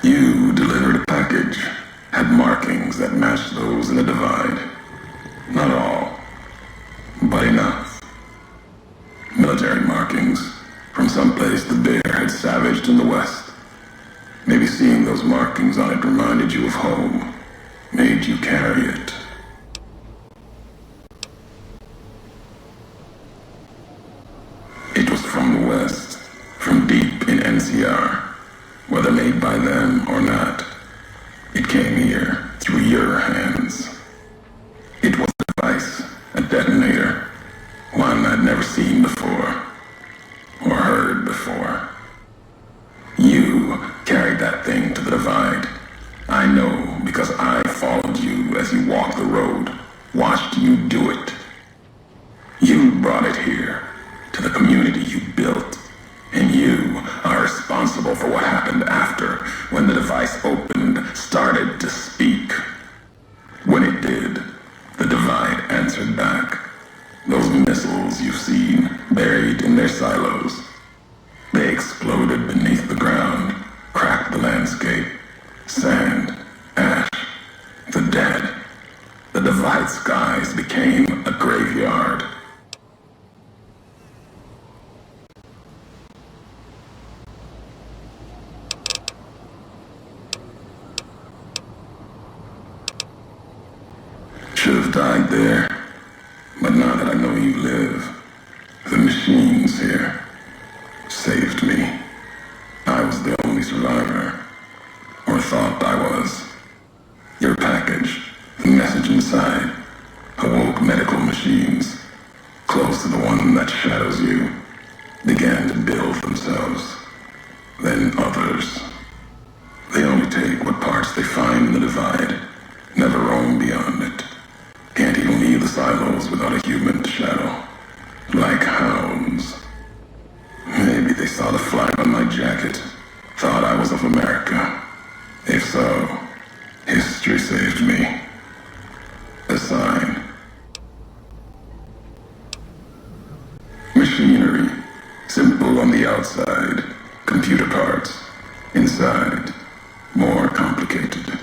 You delivered a package, had markings that matched those in the divide. Not all, but enough. Military markings from someplace the bear had savaged in the West. Maybe seeing those markings on it reminded you of home, made you carry it. It was from the West, from deep in NCR. Whether made by them or not, it came here through your hands. It was a device, a detonator, one I'd never seen before, or heard before. You carried that thing to the divide. I know because I followed you as you walked the road, watched you do it. You brought it here, to the community you built, and you are responsible for what happened after, when the device opened, started to speak. When it did, the divide answered back. Those missiles you've seen, buried in their silos, they exploded beneath the ground, cracked the landscape. Sand, ash, the dead. The divide skies became a graveyard. Should have died there, but now that I know you live, the machines here saved me. I was the only survivor, or thought I was. Your package, the message inside, awoke medical machines, close to the one that shadows you, began to build themselves. Then others. They only take what parts they find in the divide, never roam beyond it. Can't even leave the silos without a human to shadow. Like hounds. Maybe they saw the flag on my jacket, thought I was of America. If so, history saved me. A sign. Machinery. Simple on the outside. Computer parts. Inside. More complicated.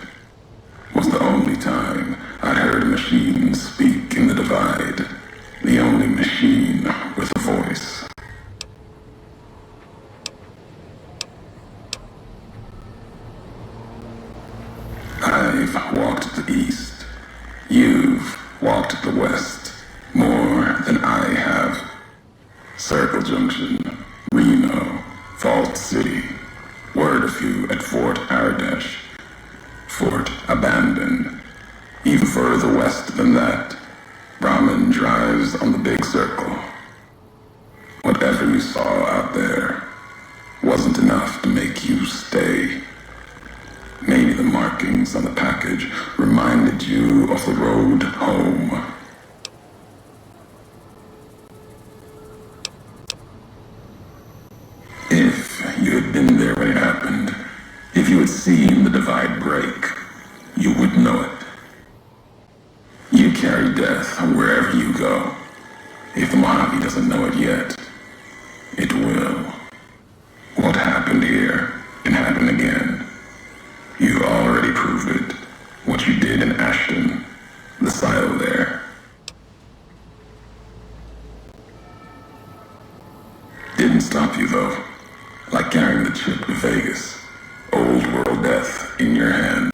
Was the only time I'd heard a machine speak in the divide. The only machine with a voice. I've walked to the east. You've walked to the west. More than I have. Circle Junction, Reno, Vault City. Word of you at Fort Ardash. Fort abandoned. Even further west than that, Brahmin drives on the big circle. Whatever you saw out there wasn't enough to make you stay. Maybe the markings on the package reminded you of the road home. If you had been there when it happened, if you had seen the divide break, you would know it. You carry death wherever you go. If the Mojave doesn't know it yet, it will. What happened here can happen again. You already proved it. What you did in Ashton, the silo there. Didn't stop you though. Like carrying the chip to Vegas. Old world death in your hand.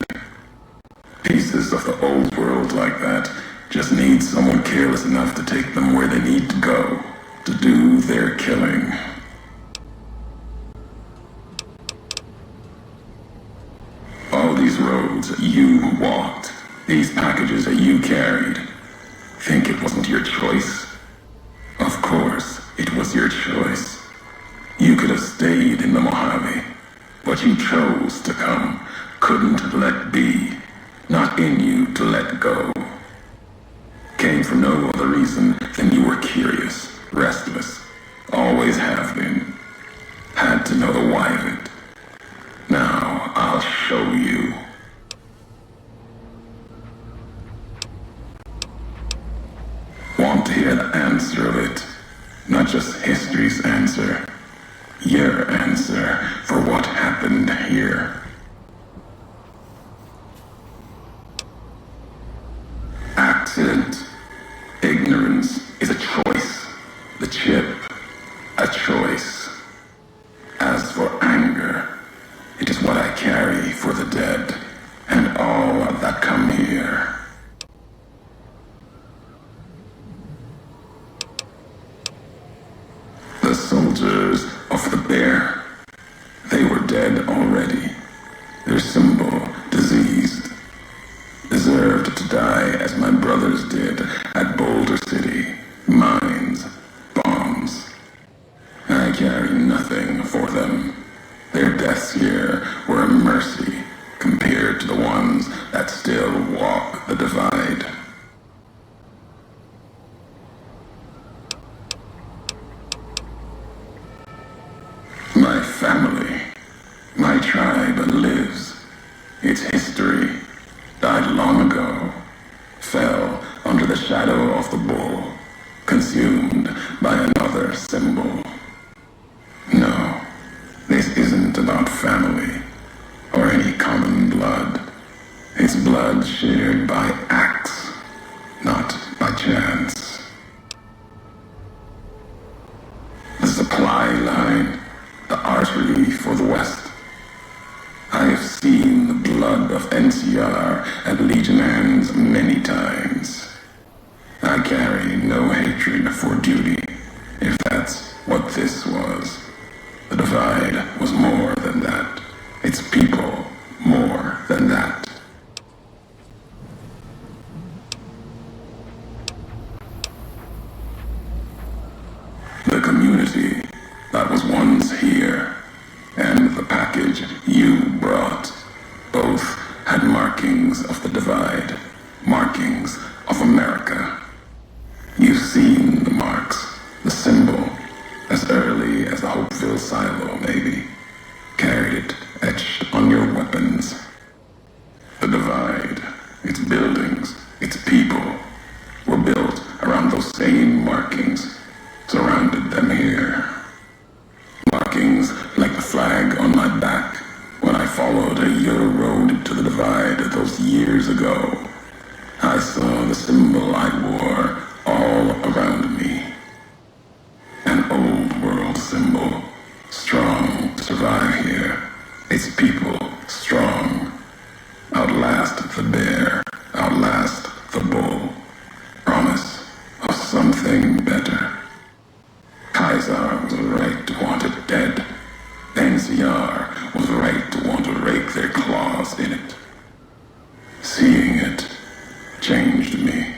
Pieces of the old world like that just need someone careless enough to take them where they need to go, to do their killing. All these roads that you walked, these packages that you carried, think it wasn't your choice? Of course, it was your choice. You could have stayed in the Mojave, but you chose to come, couldn't let be. Not in you to let go. Came for no other reason than you were curious, restless, always have been. Had to know the why of it. Now I'll show you. Want to hear the answer of it? Not just history's answer. Your answer for what happened here. there, they were dead already. Their symbol, diseased, deserved to die as my brothers did at Boulder City. Mines, bombs. I carry nothing for them. Their deaths here were a mercy compared to the ones that still walk the divide. My family, my tribe lives. Its history died long ago, fell under the shadow of the bull, consumed by another symbol. No, this isn't about family or any common blood. It's blood shared by acts, not by chance. The supply line, the artery for the West. I have seen the blood of NCR at Legion hands many times. I carry no hatred for duty, if that's what this was. The divide was more than that. Its people more than that. The community that was once here, and the package you brought, both had markings of the divide, markings of America. You've seen the marks, the symbol, as early as the Hopeville silo, maybe. Carried it etched on your weapons. The divide, its buildings, its people, were built around those same markings, surrounded them here. Markings like the flag on my back when I followed your road to the divide those years ago. I saw the symbol I wore all around me. An old world symbol, strong to survive here. Its people strong. Outlast the bear, outlast the bull. Promise of something better. Kaiser was right to want it dead. NCR was right to want to rake their claws in it. Seeing it changed me.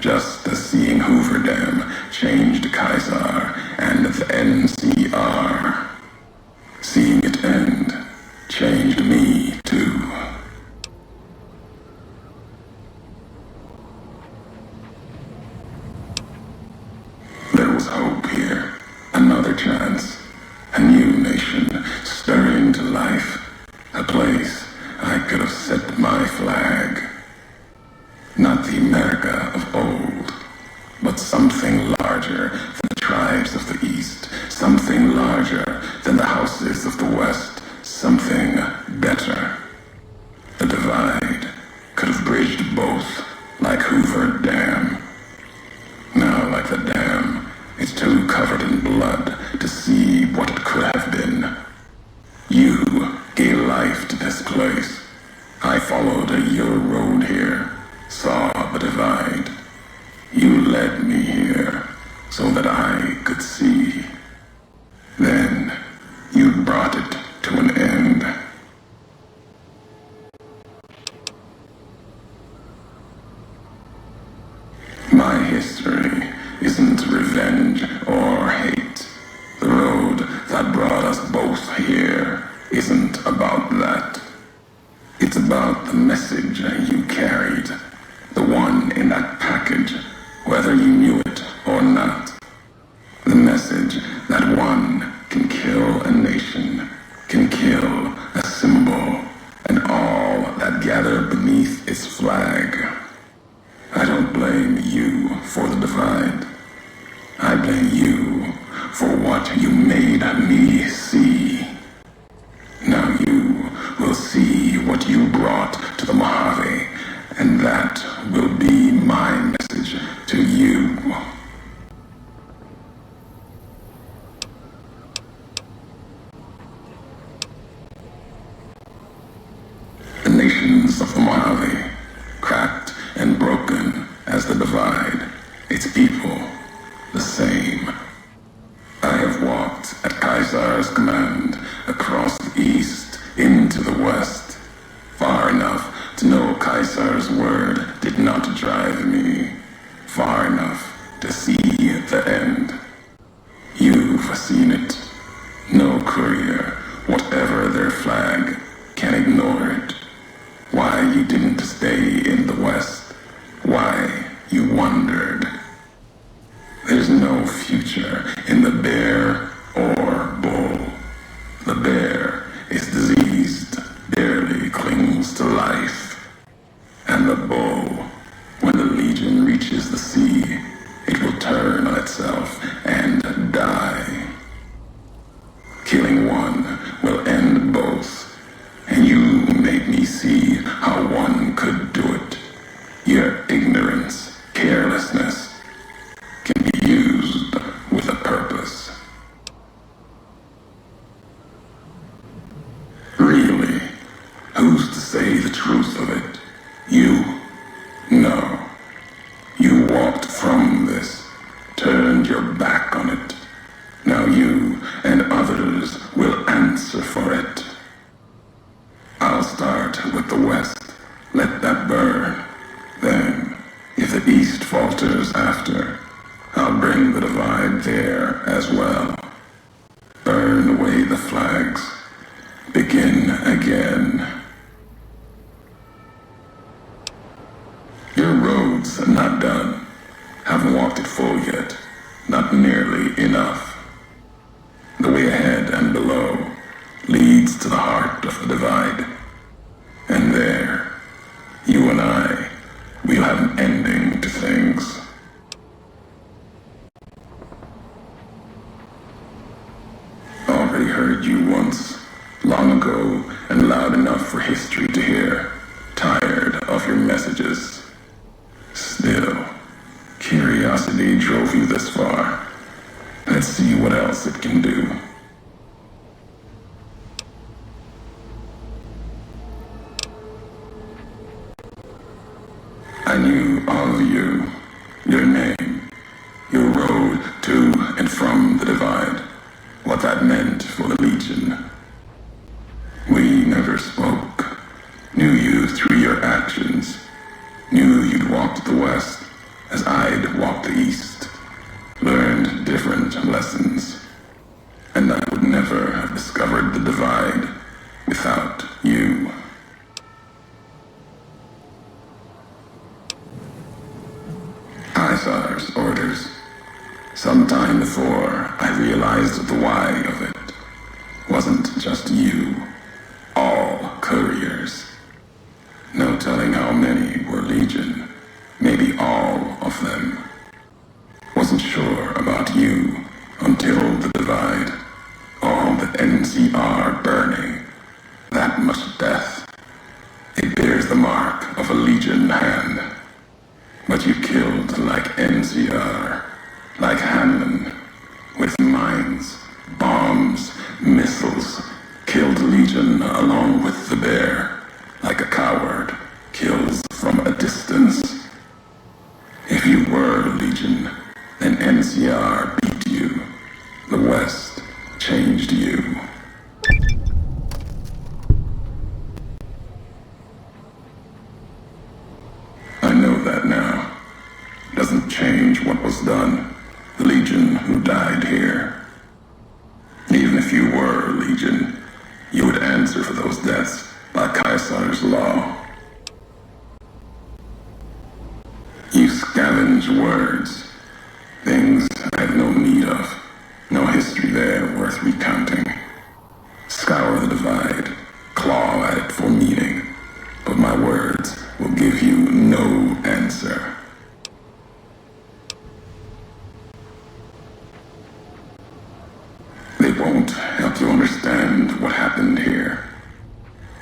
Just as seeing Hoover Dam changed Kaiser and the NCR. Seeing it end changed me too. There was hope here, another chance, a new nation stirring to life, a place I could have set my flag. Not the America of old, but something larger than the tribes of the East, something larger than the houses of the West, something better. The divide could have bridged both, like Hoover Dam. Now, like the dam, it's too covered in blood to see what it could have been. You gave life to this place. I followed your road here, saw the divide. You led me here so that I could see. Then you brought it to an end. My history isn't revenge or hate. The road that brought us both here isn't about that. It's about the message you carried, the one in that package, whether you knew it or not. The message that one can kill a nation, can kill a symbol, and all that gather beneath its flag. I don't blame you for the divide. I blame you for what you made me see. Now you will see what you brought to the Mojave, and that will be my message to you. The nations of the Mojave, cracked and broken as the divide, its people the same. I have walked at Kaiser's Empire's command across the east into the west, far enough to know Caesar's word did not drive me, far enough to see the end. You've seen it. No courier, whatever their flag, can ignore it. Why you didn't stay in the west, why you wandered. There's no future in the bear or bull. The bear is diseased, barely clings to life. And the bull, when the legion reaches the sea, it will turn on itself and die. Killing one will end both, and you made me see how one could do it. Your ignorance, carelessness, can be used with a purpose. Really, who's to say the truth of it? You? No. You walked from this, turned your back on it. Now you and others will answer for it. I'll start with the west. Let that burn. Then, if the east falters after, I'll bring the divide there as well. Burn away the flags. Begin again. Your road's not done. Haven't walked it full yet. Not nearly enough. The way ahead and below leads to the heart of the divide. And there, you and I, we'll have an ending to things. Already heard you once, long ago and loud enough for history to hear. Tired of your messages. Still, curiosity drove you this far. Let's see what else it can do. I knew all of you, your name, your road to and from the divide, what that meant for the Legion. We never spoke, knew you through your actions, knew you'd walked the west as I'd walked the east, learned different lessons, and I would never have discovered the divide without you. Caesar's orders. Sometime before I realized the why of it. Wasn't just you. All couriers. No telling how many were Legion. Maybe all of them. Wasn't sure about you until the divide. All the NCR burning. That much death. It bears the mark of a Legion hand. But you killed like NCR, like Hanlon, with mines, bombs, missiles, killed Legion along with the bear, like a coward kills from a distance. If you were Legion, then NCR beat you. The West changed you. I know that now. Doesn't change what was done. The Legion who died here. Even if you were Legion, you would answer for those deaths by Caesar's law. You scavenge words. Things I have no need of. No history there worth recounting. Scour the divide. Claw at it for meaning. But my words will give you no answer. They won't help you understand what happened here.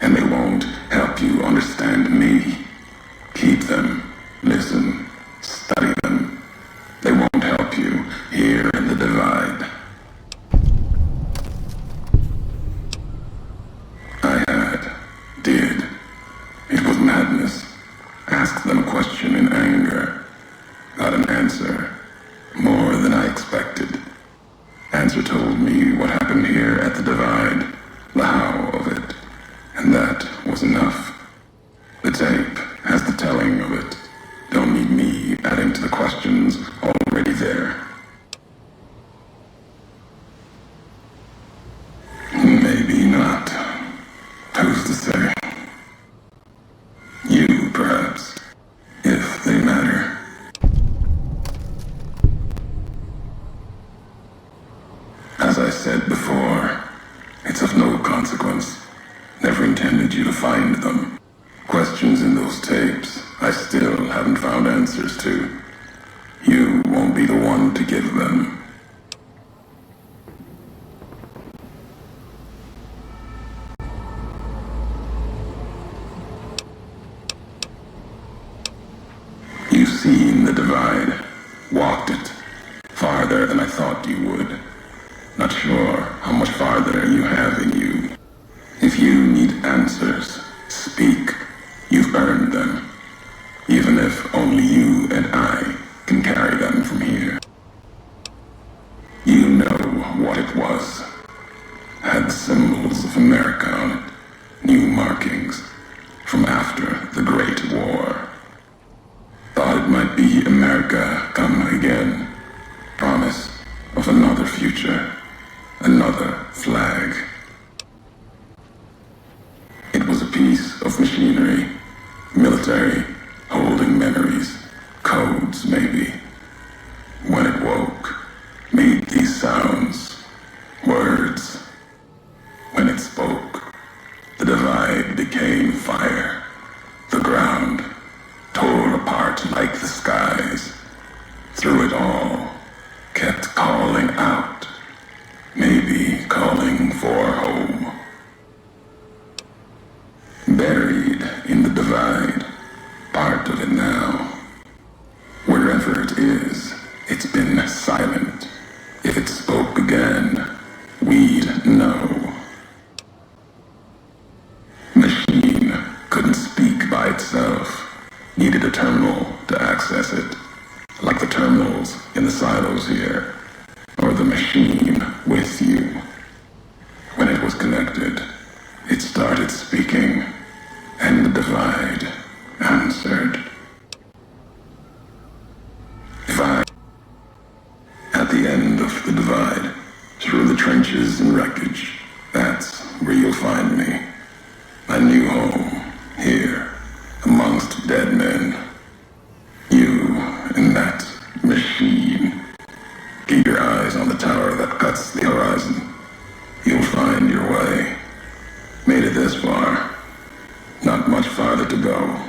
And they won't help you understand me. Keep them, listen, study them. They won't help you here in the divide. Did. It was madness. Asked them a question in anger. Got an answer. More than I expected. Answer told me what happened here at the divide, the how of it, and that was enough. The tape has the telling of it. Don't need me adding to the questions already there. Maybe not. Who's to say? You, perhaps, if they matter. As I said before, it's of no consequence. Never intended you to find them. Questions in those tapes I still haven't found answers to. You won't be the one to give them. You've seen the divide, walked it, farther than I thought you would. Not sure how much farther you have in you. If you need answers, speak. You've earned them, even if only you and I can carry them from here. You know what it was. Had symbols of America on it, new markings from after the Great War. Thought it might be America come again. Promise of another future, another flag. It was a piece of machinery, military, holding memories, codes maybe. When it woke, made these sounds, words. When it spoke, the divide became fire. The ground tore apart like the skies. Through it all, kept calling out, maybe calling for home. Buried in the divide, part of it now. Wherever it is, it's been silent. If it spoke again, we'd know. Machine couldn't speak by itself. Needed a terminal to access it. Like the terminals in the silos here. Or the machine with you. When it was connected, it started speaking, and the divide answered. Divide. At the end of the divide, through the trenches and wreckage, that's where you'll find me. My new home, here, amongst dead men. You and that machine. Keep your eyes on the tower that cuts the horizon. You'll find your way. Made it this far. Not much farther to go.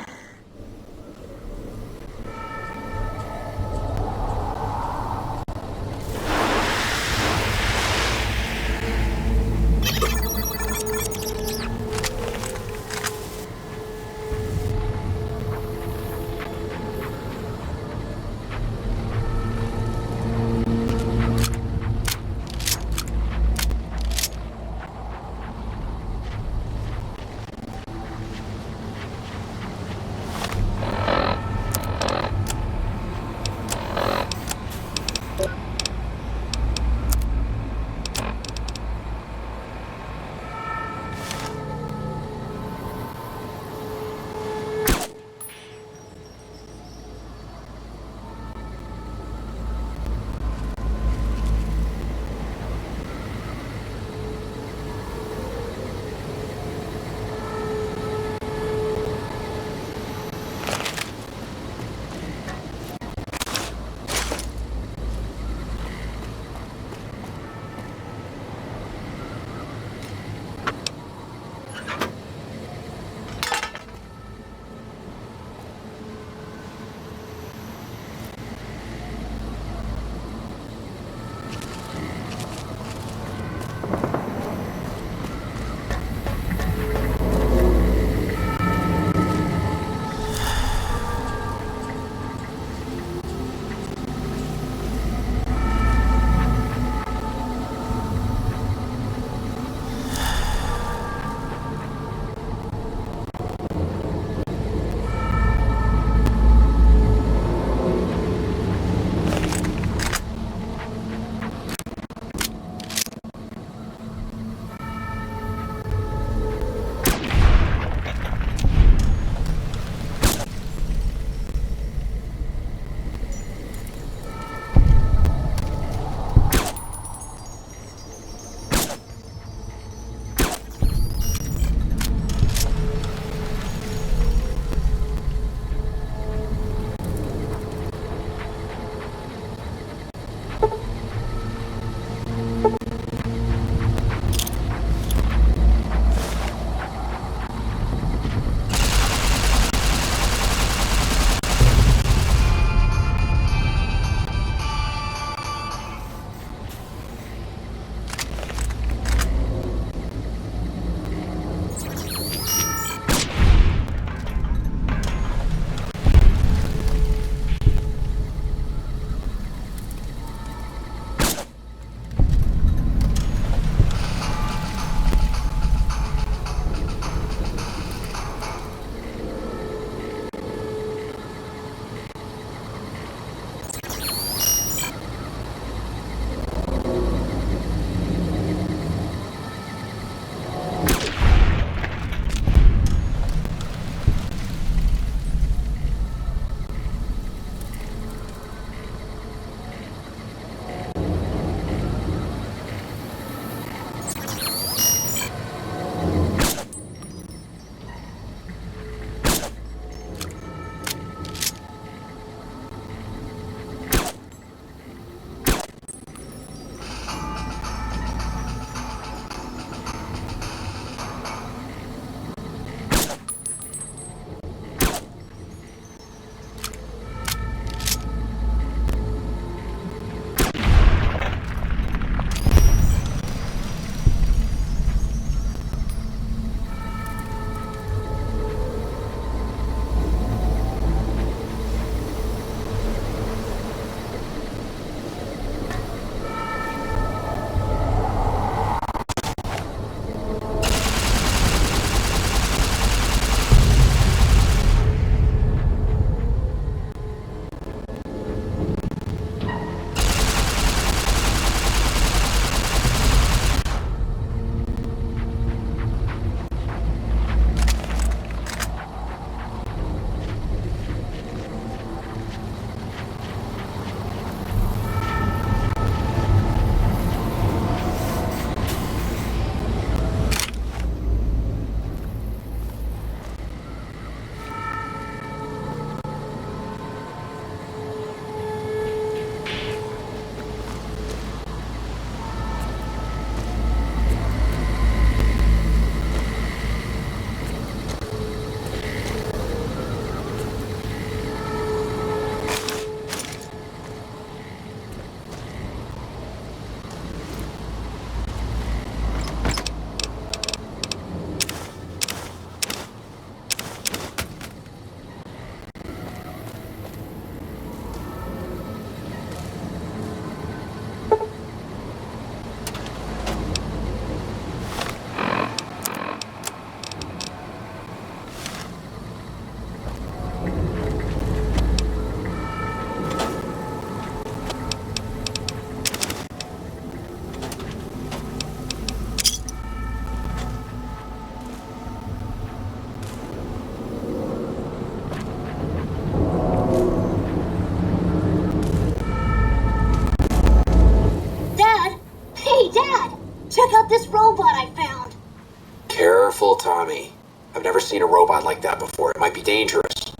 careful, Tommy. I've never seen a robot like that before. It might be dangerous.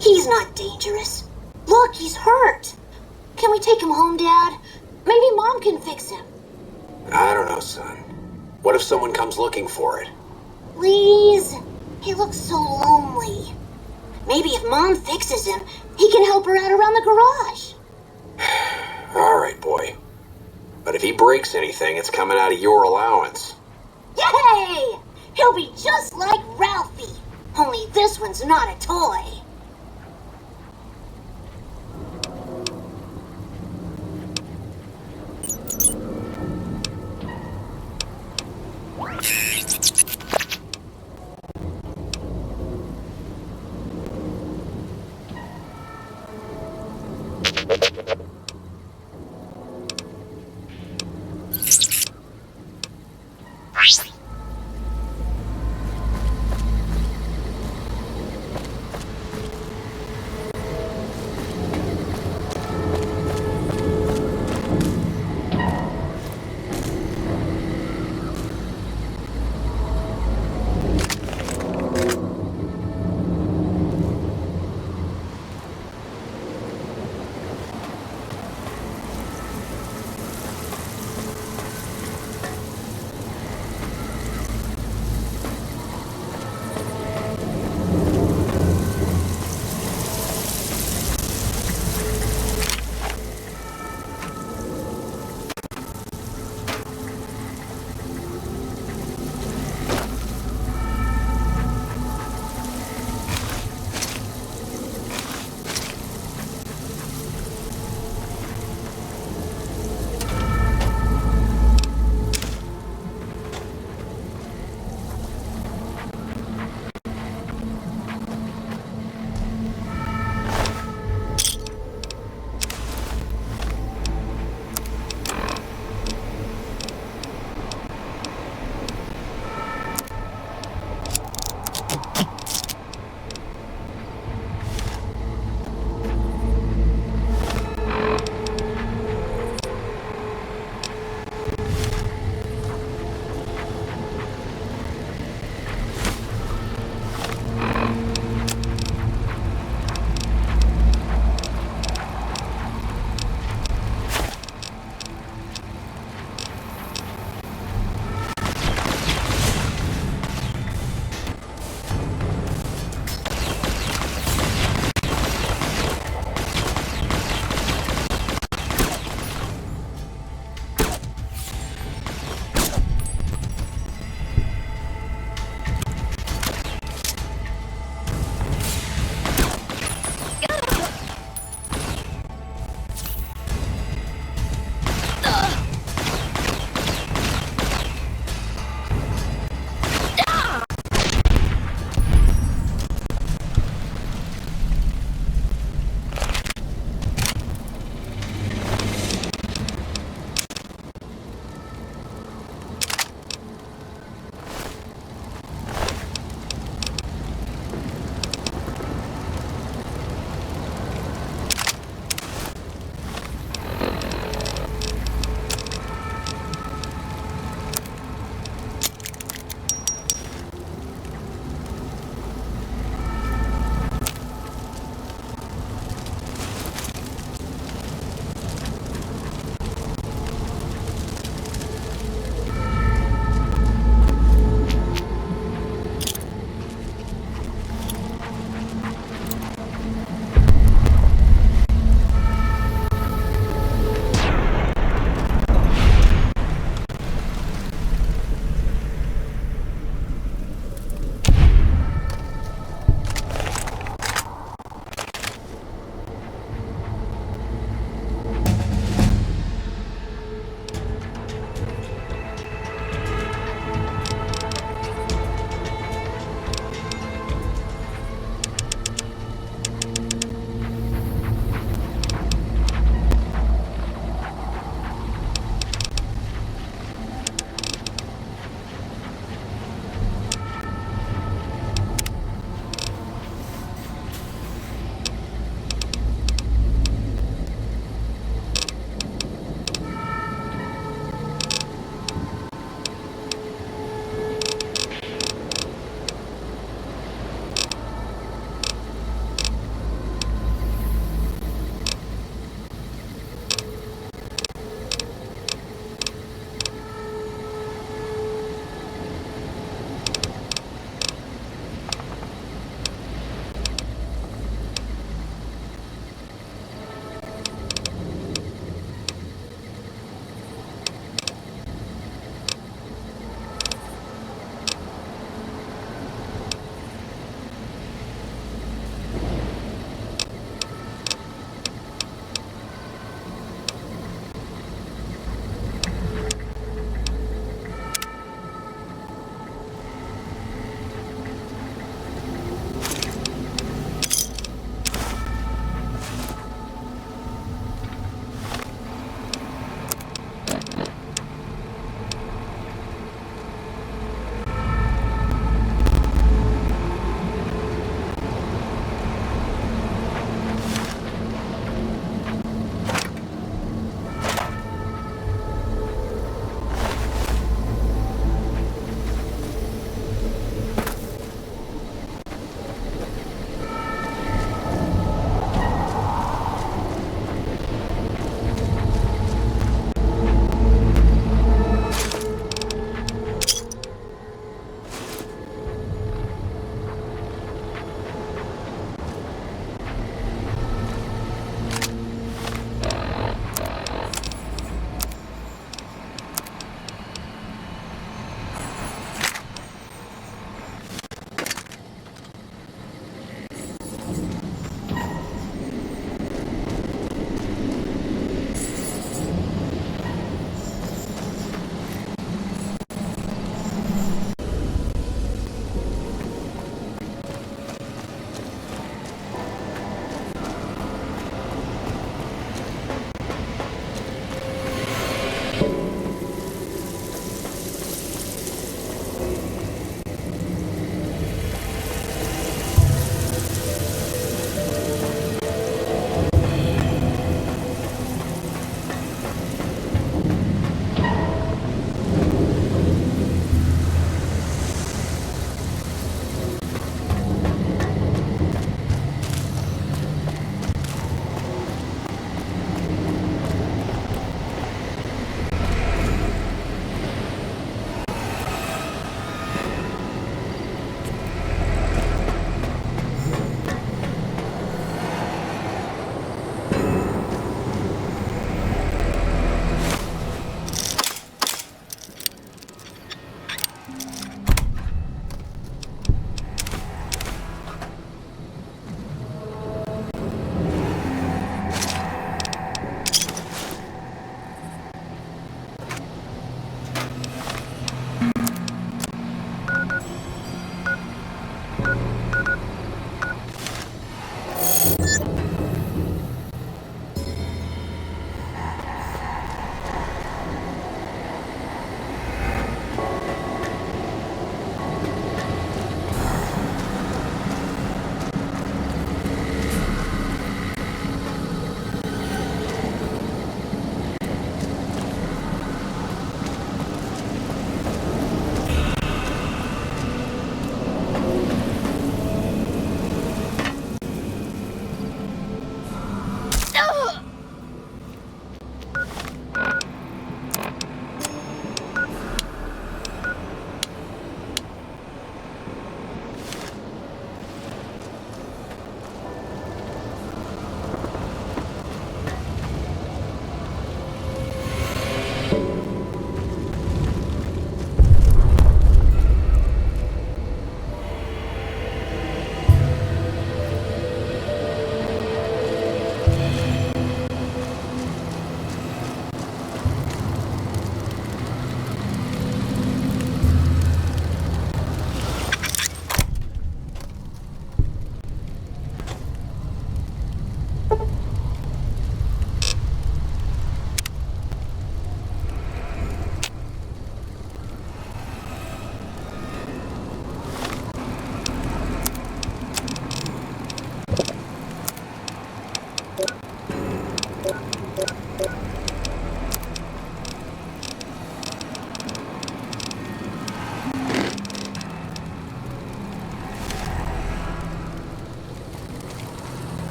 He's not dangerous. Look, he's hurt. Can we take him home, Dad? Maybe Mom can fix him. I don't know, son. What if someone comes looking for it? Please? He looks so lonely. Maybe if Mom fixes him, he can help her out around the garage. All right, boy. But if he breaks anything, it's coming out of your allowance. Yay! He'll be just like Ralphie. Only this one's not a toy.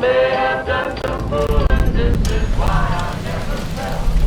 may have done some good. This is why I never fell.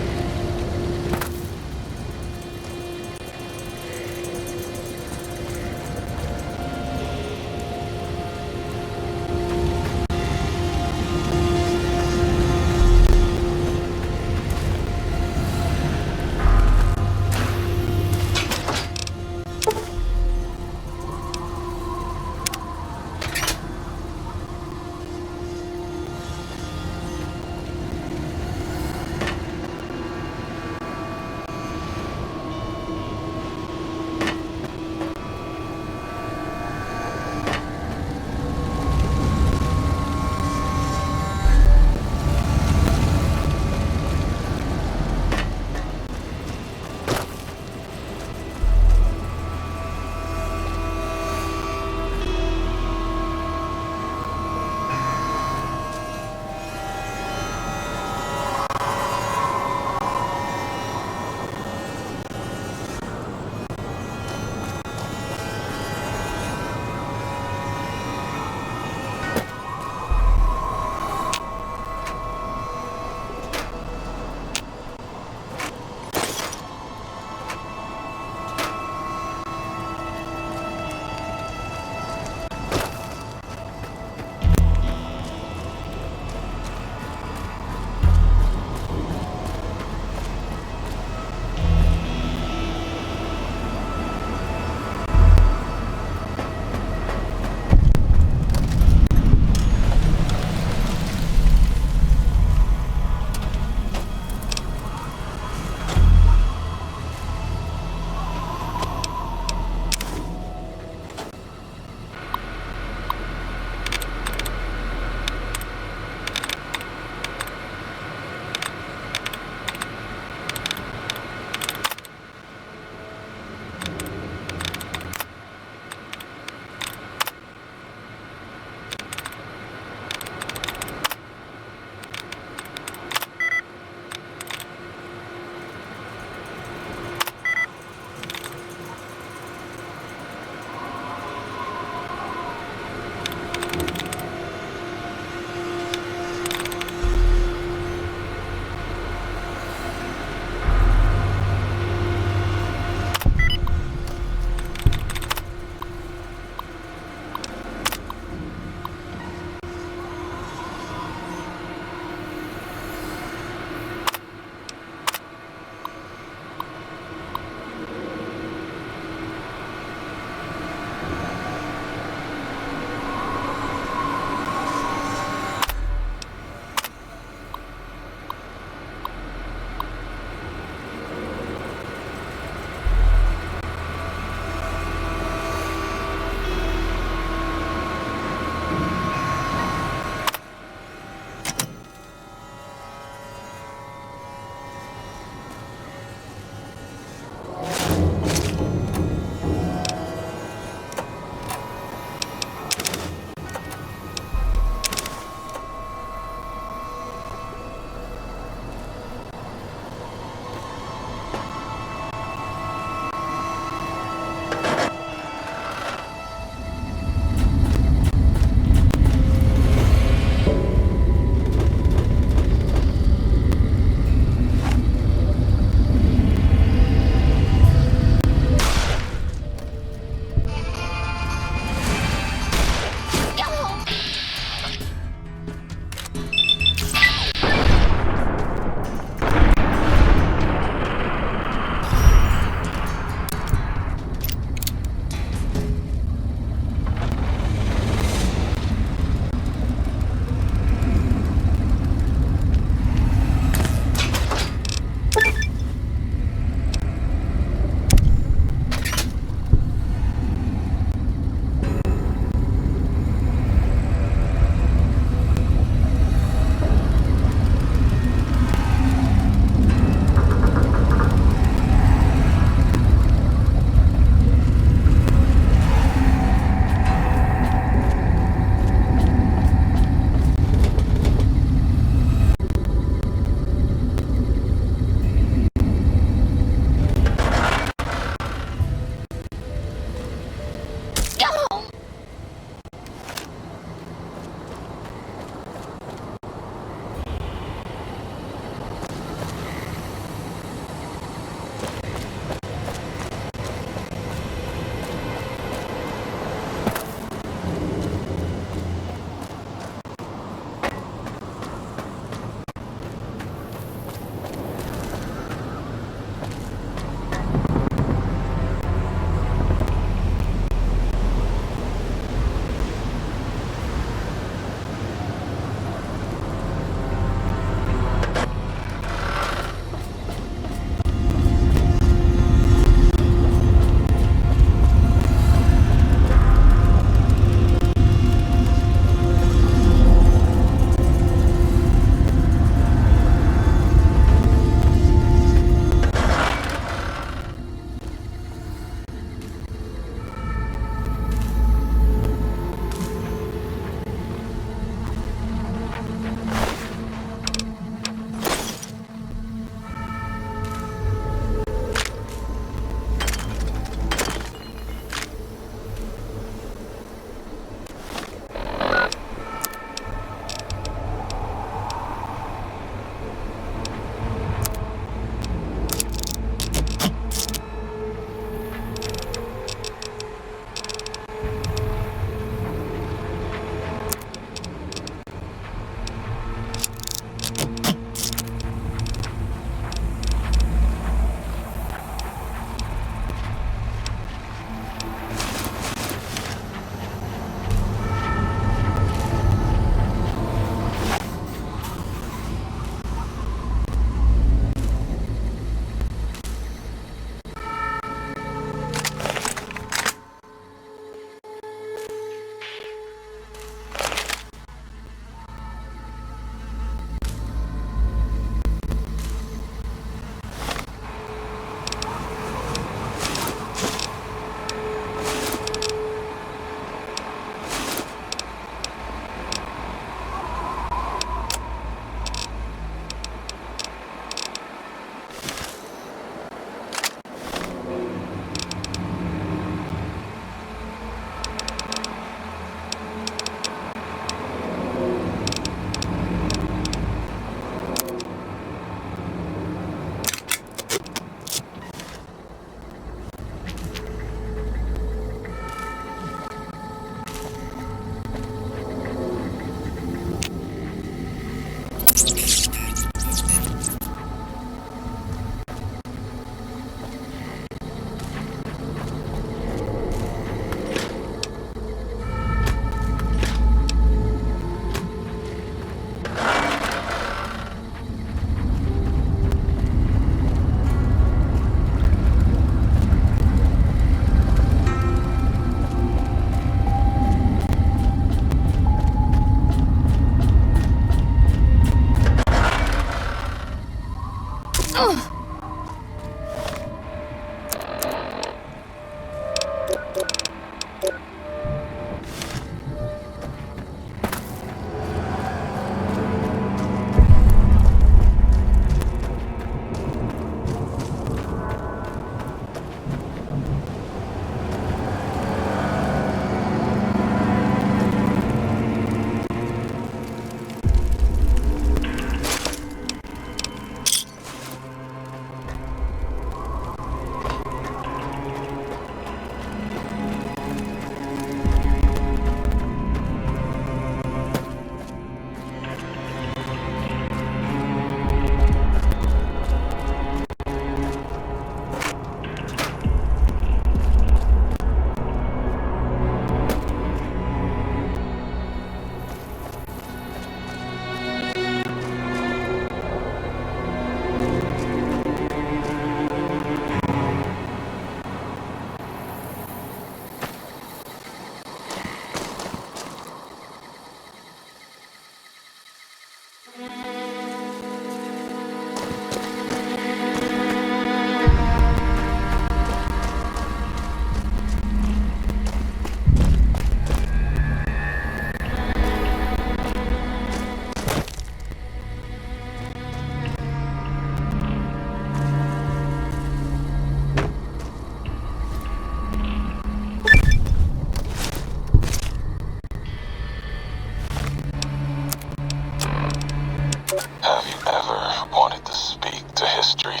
wanted to speak to history,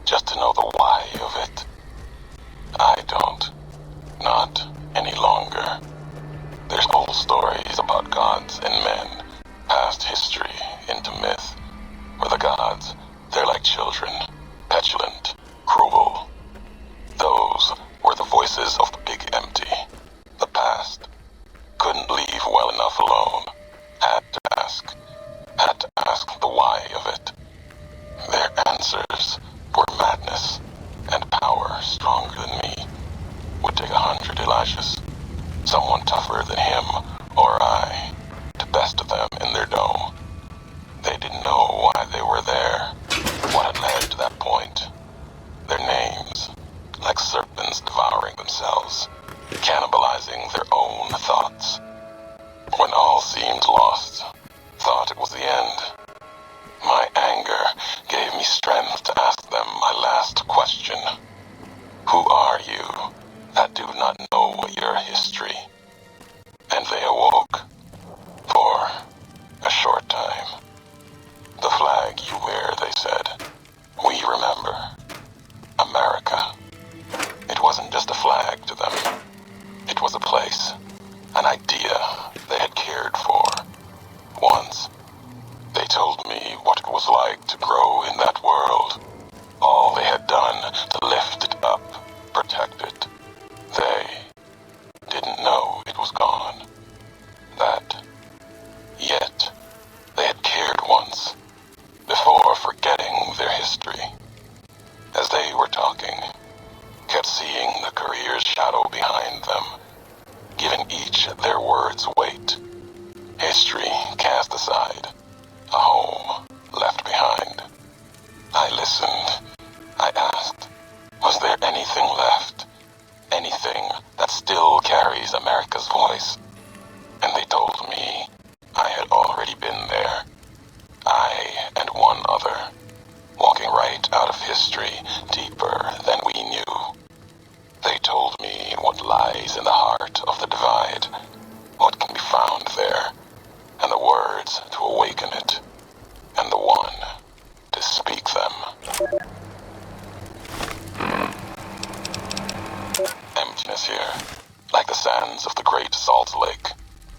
just to know the why of it. I don't. Not any longer. There's old stories about gods and men, past history into myth, where the gods, they're like children, petulant, cruel. Those were the voices of the big empty. The past. Couldn't leave well enough alone. Had to ask the why of it. Their answers were madness and power stronger than me. Would take 100 Elishas, someone tougher than him or I, to best of them in their dome. They didn't know why they were there, what had led to that point. Their names, like serpents devouring themselves, cannibalizing their own thoughts. When all seemed lost, thought it was the end. My anger gave me strength to ask them my last question. Who are you that do not know your history? And they awoke. For a short time. The flag you wear, they said. We remember. America. It wasn't just a flag to them. It was a place, an idea they had cared for. Once, they told me what it was like to grow in that world. All they had done to lift it up, protect it. They didn't know it was gone. Yet, they had cared once, before forgetting their history. As they were talking, kept seeing the Courier's shadow behind them, giving each their words weight. History cast aside, a home left behind. I listened. I asked, was there anything left? Anything that still carries America's voice? And they told me I had already been there. I and one other, walking right out of history deeper than we knew. They told me what lies in the heart of the divide, what can be found there, and the words to awaken it, and the one to speak them. Emptiness here, like the sands of the Great Salt Lake,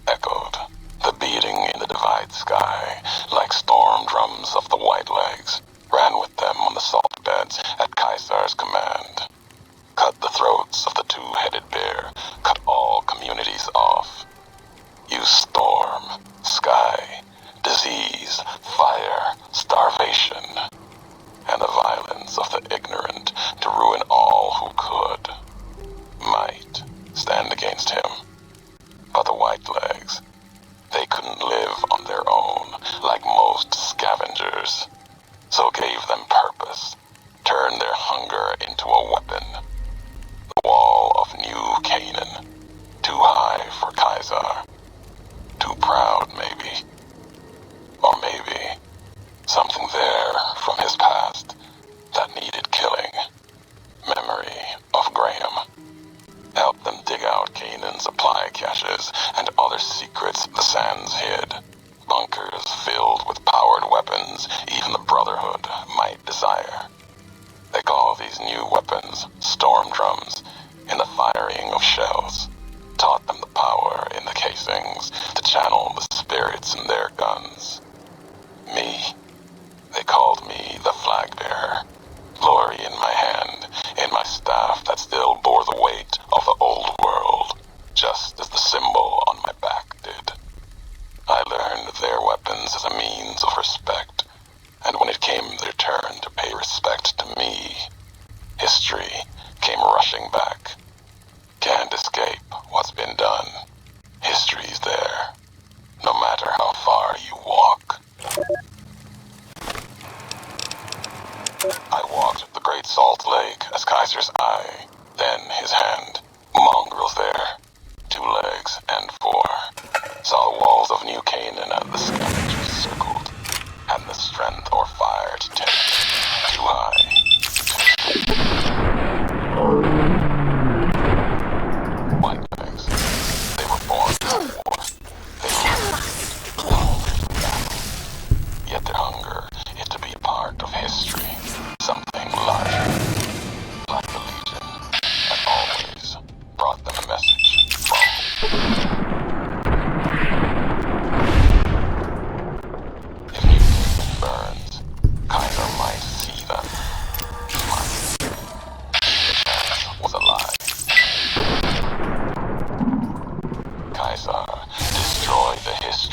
echoed, the beating in the divide sky, like storm drums of the white legs, ran with them on the salt beds at Caesar's command. Cut the throats of the two-headed bear, cut all communities off. Use storm, sky, disease, fire, starvation, and the violence of the ignorant to ruin all who could. Might stand against him. But the white legs, they couldn't live on their own like most scavengers, so gave them purpose, turned their hunger into a weapon. The wall of New Canaan, too high for Caesar, too proud maybe, or maybe something there from his past that needed killing. Memory of Graham. Help them dig out Canaan's supply caches and other secrets the sands hid. Bunkers filled with powered weapons even the Brotherhood might desire. They call these new weapons storm drums in the firing of shells. Taught them the power in the casings to channel the spirits in their guns. Me, they called me the flag bearer. Glory in my hand, in my staff that still bore the weight of the old world, just as the symbol on my back did. I learned their weapons as a means of respect, and when it came their turn to pay respect to me, history came rushing back. Can't escape what's been done. History's there, no matter how far you walk. I walked the Great Salt Lake as Kaiser's eye, then his hand. Mongrels there, 2 legs and 4. Saw walls of New Canaan and the scavengers circled. Had the strength or fire to take. Too high. White legs. They were born for war. They were called to battle. Yet their hunger is to be a part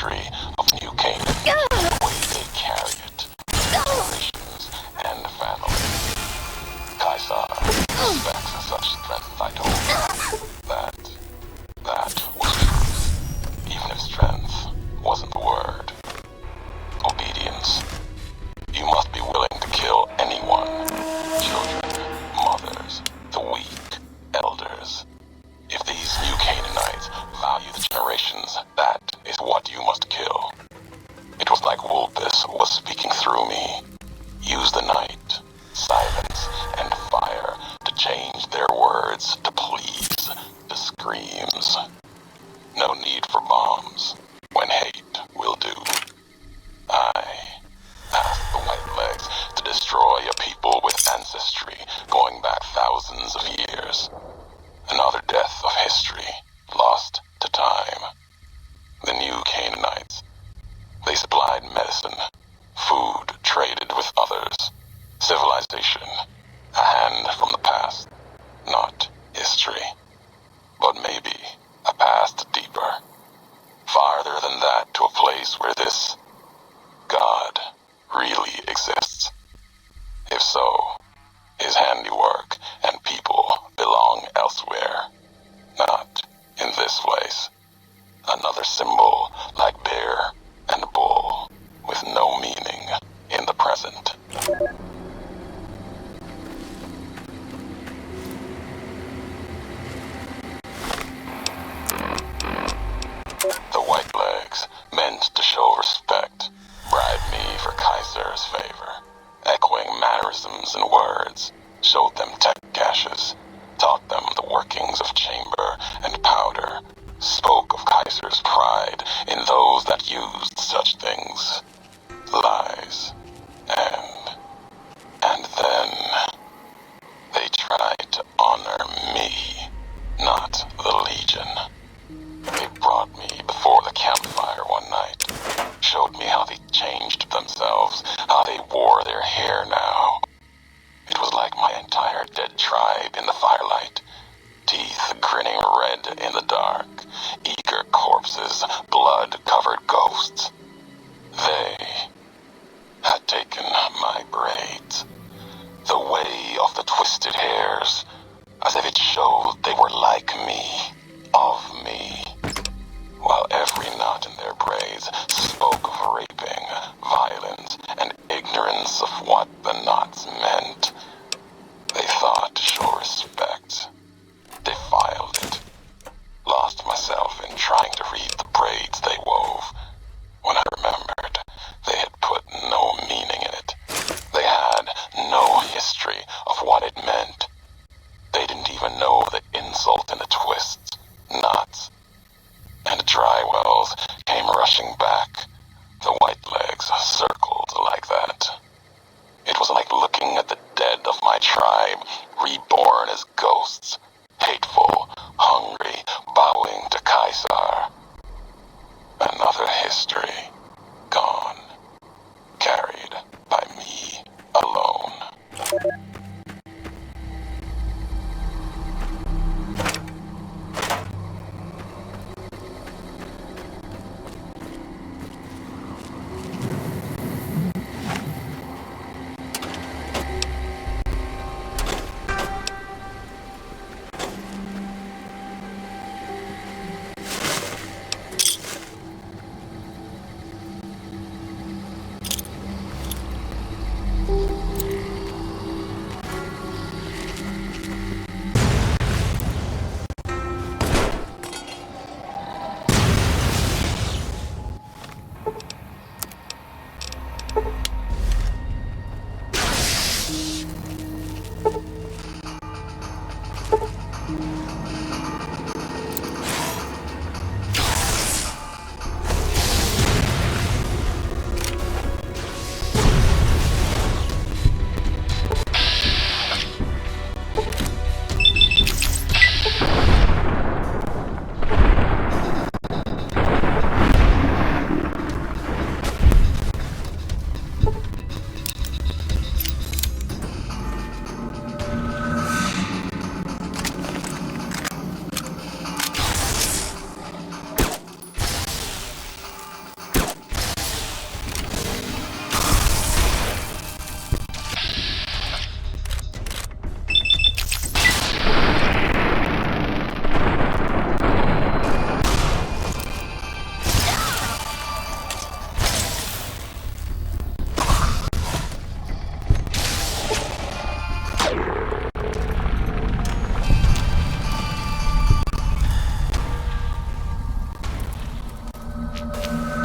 history of New Canaan, the way they carry it, generations and families. Caesar respects such strength, I told her. That was truth, even if strength wasn't the word. Obedience. You must be willing to kill anyone. Children, mothers, the weak, elders. If these new Canaanites value the generations, that is what you must kill. It was like Wolpus was speaking through me. Use the night, silence, and fire to change their words to please, to screams. No need for bombs when hate will do. I asked the White Legs to destroy a people with ancestry going back thousands of years. Another death of history, lost to time. The new Canaanites. They supplied medicine, food traded with others, civilization, a hand from the past, not history, but maybe a past deeper, farther than that, to a place where this God really exists. If so, his handiwork and people belong elsewhere, not in this place. Another symbol like bear and bull, with no meaning in the present. The White Legs meant to show respect, bribed me for Kaiser's favor, echoing mannerisms and words, showed them tech caches, taught them the workings of chamber and powder, spoke of Kaiser's pride in those that used such things. Lies. And then they tried to honor me, not the Legion. They brought me before the campfire one night, showed me how they changed themselves, how they wore their hair now. It was like my entire dead tribe in the firelight, teeth grinning red in the dark, eager corpses, blood-covered ghosts. They had taken my braids, the way of the twisted hairs, as if it showed they were like me, of me, while every knot in their braids spoke of raping, violence, and ignorance of what the knots meant. They thought to show respect, defiled it, lost myself in trying to read the braids they wove, when I remembered they had put no meaning in it. They had no history of what it meant. They didn't even know the insult in the twists, knots, and dry wells came rushing back. The White Legs circled like that. It was like looking at the dead of my tribe, reborn as ghosts, hateful, hungry, bowing to Caesar. Another history, gone, carried by me alone. you